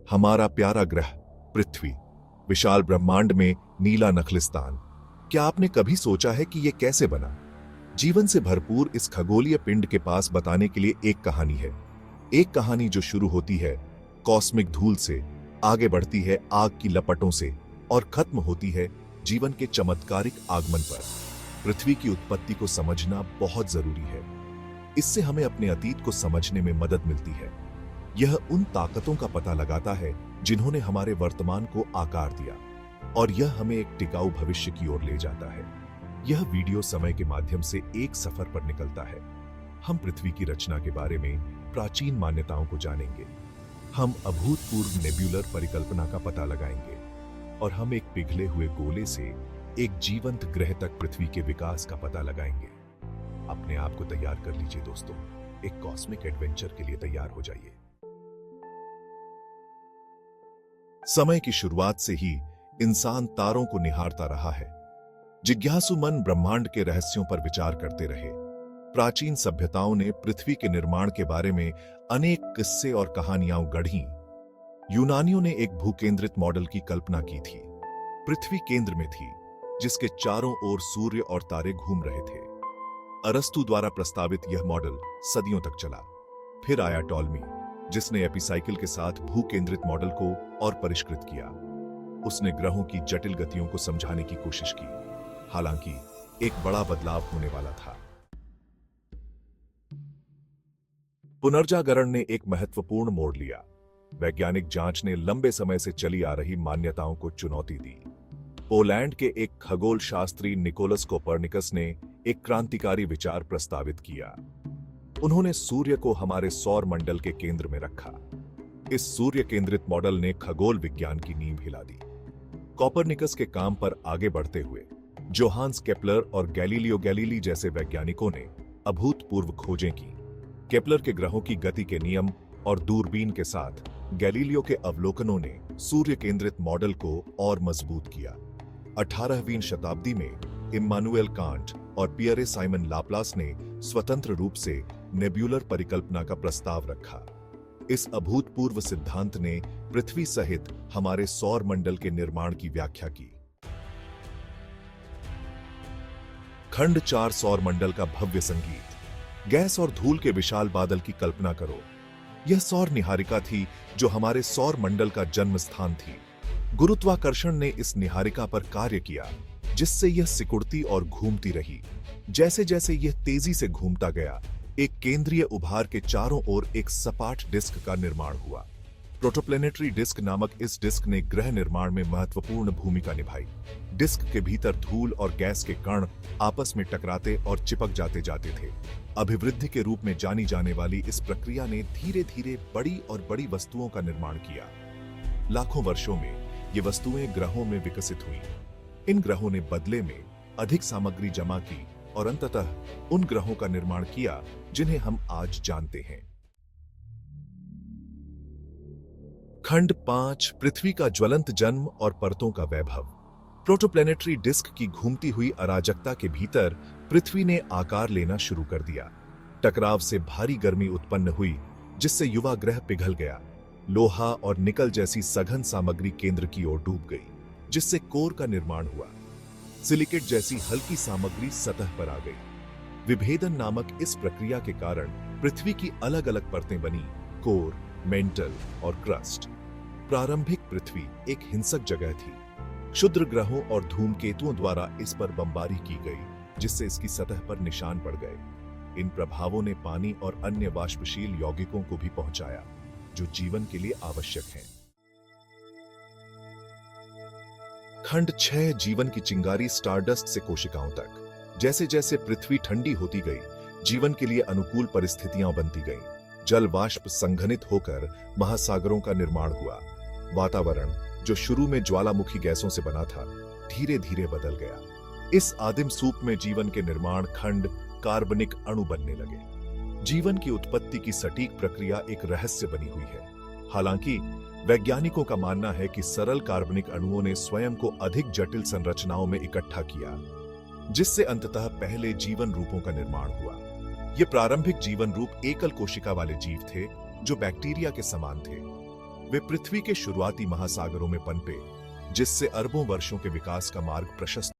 हमारा प्यारा ग्रह पृथ्वी, विशाल ब्रह्मांड में नीला नखलिस्तान। क्या आपने कभी सोचा है कि यह कैसे बना? जीवन से भरपूर इस खगोलीय पिंड के पास बताने के लिए एक कहानी है। एक कहानी जो शुरू होती है कॉस्मिक धूल से, आगे बढ़ती है आग की लपटों से और खत्म होती है जीवन के चमत्कारिक आगमन पर। पृथ्वी की उत्पत्ति को समझना बहुत जरूरी है। इससे हमें अपने अतीत को समझने में मदद मिलती है। यह उन ताकतों का पता लगाता है जिन्होंने हमारे वर्तमान को आकार दिया, और यह हमें एक टिकाऊ भविष्य की ओर ले जाता है। यह वीडियो समय के माध्यम से एक सफर पर निकलता है। हम पृथ्वी की रचना के बारे में प्राचीन मान्यताओं को जानेंगे। हम अभूतपूर्व नेब्यूलर परिकल्पना का पता लगाएंगे, और हम एक पिघले हुए गोले से एक जीवंत ग्रह तक पृथ्वी के विकास का पता लगाएंगे। अपने आप को तैयार कर लीजिए दोस्तों, एक कॉस्मिक एडवेंचर के लिए तैयार हो जाइए। समय की शुरुआत से ही इंसान तारों को निहारता रहा है। जिज्ञासु मन ब्रह्मांड के रहस्यों पर विचार करते रहे। प्राचीन सभ्यताओं ने पृथ्वी के निर्माण के बारे में अनेक किस्से और कहानियां गढ़ीं। यूनानियों ने एक भूकेंद्रित मॉडल की कल्पना की थी। पृथ्वी केंद्र में थी, जिसके चारों ओर सूर्य और तारे घूम रहे थे। अरस्तु द्वारा प्रस्तावित यह मॉडल सदियों तक चला। फिर आया टॉलमी, जिसने एपिसाइकिल के साथ भूकेंद्रित मॉडल को और परिष्कृत किया। उसने ग्रहों की जटिल गतियों को समझाने की कोशिश की। हालांकि एक बड़ा बदलाव होने वाला था। पुनर्जागरण ने एक महत्वपूर्ण मोड़ लिया। वैज्ञानिक जांच ने लंबे समय से चली आ रही मान्यताओं को चुनौती दी। पोलैंड के एक खगोल शास्त्री निकोलस कोपरनिकस ने एक क्रांतिकारी विचार प्रस्तावित किया। उन्होंने सूर्य को हमारे सौर मंडल के केंद्र में रखा। इस सूर्य केंद्रित मॉडल ने खगोल विज्ञान की नींव हिला दी। कोपरनिकस के काम पर आगे बढ़ते हुए जोहान्स केपलर और गैलीलियो गैलीली जैसे वैज्ञानिकों ने अभूतपूर्व खोजें की। केपलर के ग्रहों की गति के नियम और दूरबीन के साथ गैलीलियो के अवलोकनों ने सूर्य केंद्रित मॉडल को और मजबूत किया। 18वीं शताब्दी में इम्मानुएल कांट और पियरे साइमन लाप्लास ने स्वतंत्र रूप से नेब्यूलर परिकल्पना का प्रस्ताव रखा। इस अभूतपूर्व सिद्धांत ने पृथ्वी सहित हमारे सौर मंडल के निर्माण की व्याख्या की। खंड 4 सौर मंडल का भव्य संगीत। गैस और धूल के विशाल बादल की कल्पना करो। यह सौर निहारिका थी जो हमारे सौर मंडल का जन्म स्थान थी। गुरुत्वाकर्षण ने इस निहारिका पर कार्य किया, जिससे यह सिकुड़ती और घूमती रही। जैसे जैसे यह तेजी से घूमता गया, एक केंद्रीय उभार के चारों ओर एक सपाट डिस्क का निर्माण हुआ। प्रोटोप्लैनेटरी डिस्क नामक इस डिस्क ने ग्रह निर्माण में महत्वपूर्ण भूमिका निभाई। डिस्क के भीतर धूल और गैस के कण आपस में टकराते और चिपक जाते थे। अभिवृद्धि के रूप में जानी जाने वाली इस प्रक्रिया ने धीरे धीरे बड़ी और बड़ी वस्तुओं का निर्माण किया। लाखों वर्षों में ये वस्तुएं ग्रहों में विकसित हुई। इन ग्रहों ने बदले में अधिक सामग्री जमा की और अंततः उन ग्रहों का निर्माण किया जिन्हें हम आज जानते हैं। खंड 5 पृथ्वी का ज्वलंत जन्म और परतों का वैभव। प्रोटोप्लैनेटरी डिस्क की घूमती हुई अराजकता के भीतर पृथ्वी ने आकार लेना शुरू कर दिया। टकराव से भारी गर्मी उत्पन्न हुई, जिससे युवा ग्रह पिघल गया। लोहा और निकल जैसी सघन सामग्री केंद्र की ओर डूब गई, जिससे कोर का निर्माण हुआ। सिलिकेट जैसी हल्की सामग्री सतह पर आ गई। विभेदन नामक इस प्रक्रिया के कारण पृथ्वी की अलग अलग परतें बनी: कोर, मेंटल और क्रस्ट। प्रारंभिक पृथ्वी एक हिंसक जगह थी। क्षुद्र ग्रहों और धूमकेतुओं द्वारा इस पर बमबारी की गई, जिससे इसकी सतह पर निशान पड़ गए। इन प्रभावों ने पानी और अन्य वाष्पशील यौगिकों को भी पहुंचाया, जो जीवन के लिए आवश्यक हैं। खंड 6 जीवन की चिंगारी स्टारडस्ट से कोशिकाओं तक। जैसे जैसे पृथ्वी ठंडी होती गई, जीवन के लिए अनुकूल परिस्थितियां बनती गईं। जल वाष्प संघनित होकर महासागरों का निर्माण हुआ। वातावरण, जो शुरू में ज्वालामुखी गैसों से बना था, धीरे धीरे बदल गया। इस आदिम सूप में जीवन के निर्माण खंड कार्बनिक अणु बनने लगे। जीवन की उत्पत्ति की सटीक प्रक्रिया एक रहस्य बनी हुई है। हालांकि वैज्ञानिकों का मानना है कि सरल कार्बनिक अणुओं ने स्वयं को अधिक जटिल संरचनाओं में इकट्ठा किया, जिससे अंततः पहले जीवन रूपों का निर्माण हुआ। ये प्रारंभिक जीवन रूप एकल कोशिका वाले जीव थे, जो बैक्टीरिया के समान थे। वे पृथ्वी के शुरुआती महासागरों में पनपे, जिससे अरबों वर्षों के विकास का मार्ग प्रशस्त